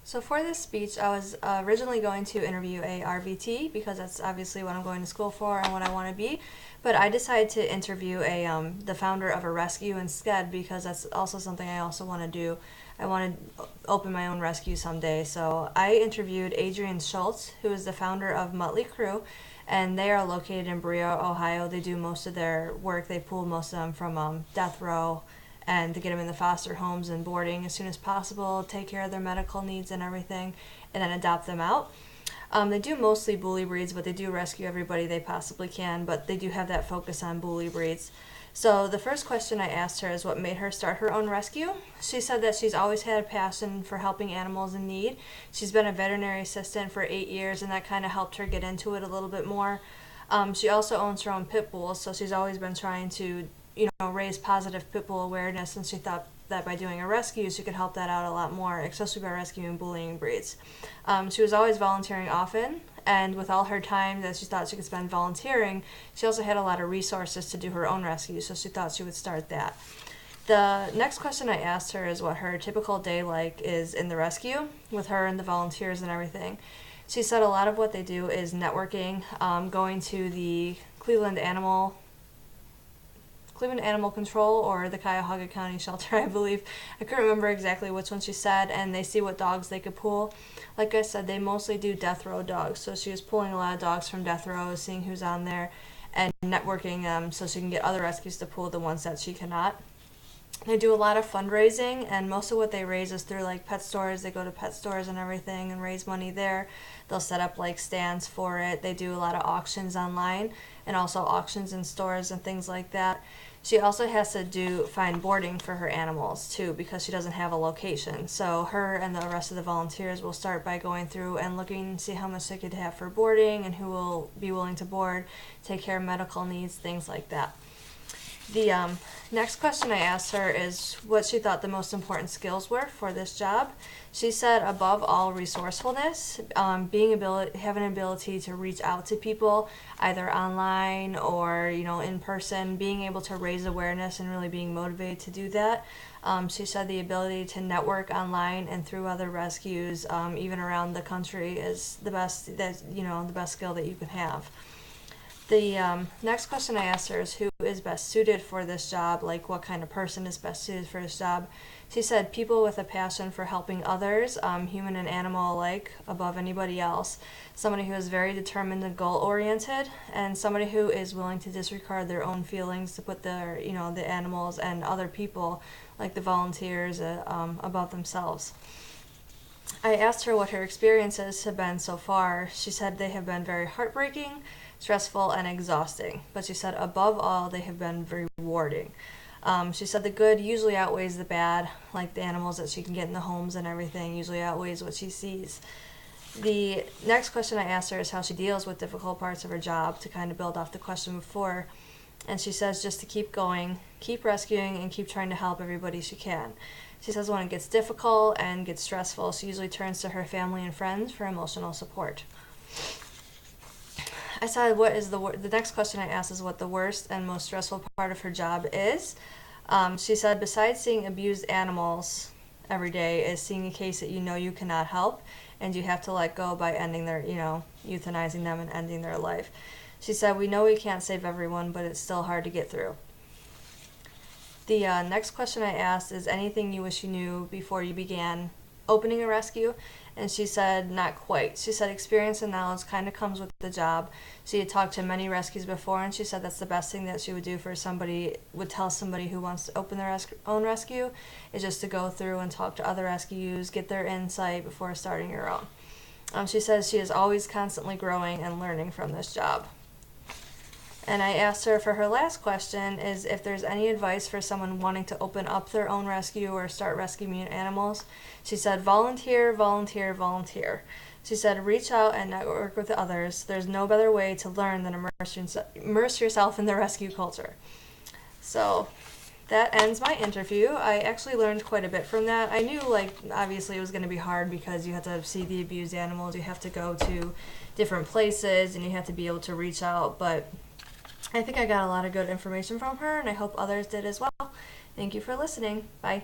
So for this speech, I was originally going to interview a RVT because that's obviously what I'm going to school for and what I want to be. But I decided to interview the founder of a rescue instead because that's also something I also want to do. I want to open my own rescue someday. So I interviewed Adrian Schultz, who is the founder of Motley Crue, and they are located in Berea, Ohio. They do most of their work. They pull most of them from death row, and to get them in the foster homes and boarding as soon as possible, take care of their medical needs and everything, and then adopt them out. They do mostly bully breeds, but they do rescue everybody they possibly can, but they do have that focus on bully breeds. So the first question I asked her is what made her start her own rescue. She said that she's always had a passion for helping animals in need. She's been a veterinary assistant for 8 years, and that kind of helped her get into it a little bit more. She also owns her own pit bulls, so she's always been trying to raise positive pit bull awareness, and she thought that by doing a rescue she could help that out a lot more, especially by rescuing bullying breeds. She was always volunteering often, and with all her time that she thought she could spend volunteering, she also had a lot of resources to do her own rescue, so she thought she would start that. The next question I asked her is what her typical day like is in the rescue with her and the volunteers and everything. She said a lot of what they do is networking, going to the Cleveland Animal Control or the Cuyahoga County Shelter, I believe. I couldn't remember exactly which one she said, and they see what dogs they could pull. Like I said, they mostly do death row dogs, so she was pulling a lot of dogs from death row, seeing who's on there, and networking them so she can get other rescues to pull the ones that she cannot. They do a lot of fundraising, and most of what they raise is through like pet stores. They go to pet stores and everything and raise money there. They'll set up like stands for it. They do a lot of auctions online and also auctions in stores and things like that. She also has to find boarding for her animals too because she doesn't have a location. So her and the rest of the volunteers will start by going through and looking, see how much they could have for boarding and who will be willing to board, take care of medical needs, things like that. The next question I asked her is what she thought the most important skills were for this job. She said above all resourcefulness, have an ability to reach out to people either online or in person, being able to raise awareness and really being motivated to do that. She said the ability to network online and through other rescues, even around the country, is the best skill that you can have. The next question I asked her is who is best suited for this job, like what kind of person is best suited for this job. She said people with a passion for helping others, human and animal alike, above anybody else. Somebody who is very determined and goal-oriented, and somebody who is willing to disregard their own feelings to put the animals and other people, like the volunteers, above themselves. I asked her what her experiences have been so far. She said they have been very heartbreaking, stressful, and exhausting, but she said above all they have been very rewarding. She said the good usually outweighs the bad, like the animals that she can get in the homes and everything usually outweighs what she sees. The next question I asked her is how she deals with difficult parts of her job, to kind of build off the question before, and she says just to keep going, keep rescuing, and keep trying to help everybody she can. She says when it gets difficult and gets stressful, she usually turns to her family and friends for emotional support. I said the next question I asked is what the worst and most stressful part of her job is. She said besides seeing abused animals every day is seeing a case that you cannot help and you have to let go by ending their, euthanizing them and ending their life. She said we know we can't save everyone, but it's still hard to get through. The next question I asked is anything you wish you knew before you began opening a rescue, and she said not quite. She said experience and knowledge kind of comes with the job. She had talked to many rescues before, and she said that's the best thing that she would do would tell somebody who wants to open their own rescue, is just to go through and talk to other rescues, get their insight before starting your own. She says she is always constantly growing and learning from this job. And I asked her for her last question is if there's any advice for someone wanting to open up their own rescue or start rescuing animals. She said volunteer, volunteer, volunteer. She said reach out and network with others. There's no better way to learn than immerse yourself in the rescue culture. So that ends my interview. I actually learned quite a bit from that. I knew obviously it was going to be hard because you have to see the abused animals, you have to go to different places, and you have to be able to reach out, but I think I got a lot of good information from her, and I hope others did as well. Thank you for listening. Bye.